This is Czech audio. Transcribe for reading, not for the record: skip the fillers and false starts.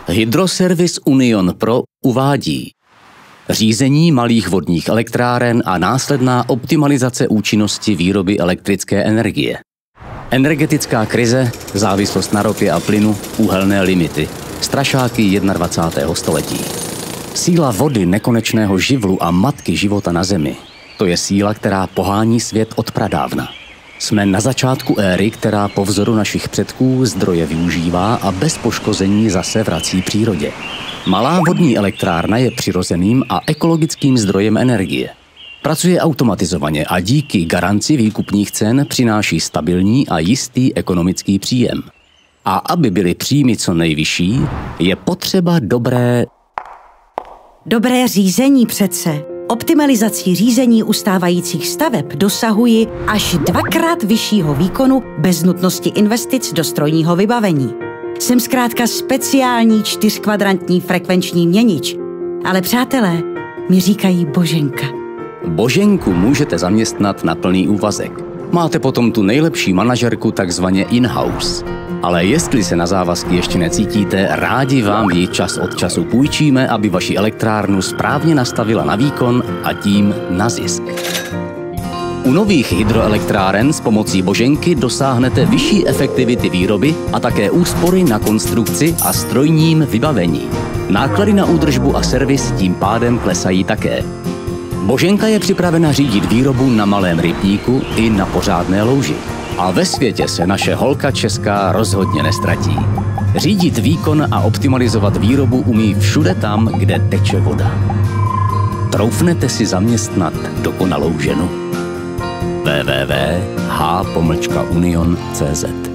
Hydroservis Union Pro uvádí řízení malých vodních elektráren a následná optimalizace účinnosti výroby elektrické energie. Energetická krize, závislost na ropě a plynu, uhelné limity, strašáky 21. století. Síla vody nekonečného živlu a matky života na Zemi. To je síla, která pohání svět od pradávna. Jsme na začátku éry, která po vzoru našich předků zdroje využívá a bez poškození zase vrací přírodě. Malá vodní elektrárna je přirozeným a ekologickým zdrojem energie. Pracuje automatizovaně a díky garanci výkupních cen přináší stabilní a jistý ekonomický příjem. A aby byly příjmy co nejvyšší, je potřeba Dobré řízení přece. Optimalizací řízení ustávajících staveb dosahuji až 2x vyššího výkonu bez nutnosti investic do strojního vybavení. Jsem zkrátka speciální 4kvadrantní frekvenční měnič. Ale přátelé mi říkají Boženka. Boženku můžete zaměstnat na plný úvazek. Máte potom tu nejlepší manažerku takzvaně in-house. Ale jestli se na závazky ještě necítíte, rádi vám ji čas od času půjčíme, aby vaši elektrárnu správně nastavila na výkon a tím na zisk. U nových hydroelektráren s pomocí Boženky dosáhnete vyšší efektivity výroby a také úspory na konstrukci a strojním vybavení. Náklady na údržbu a servis tím pádem klesají také. Boženka je připravena řídit výrobu na malém rybníku i na pořádné louži. A ve světě se naše holka česká rozhodně nestratí. Řídit výkon a optimalizovat výrobu umí všude tam, kde teče voda. Troufnete si zaměstnat dokonalou ženu? www.h-union.cz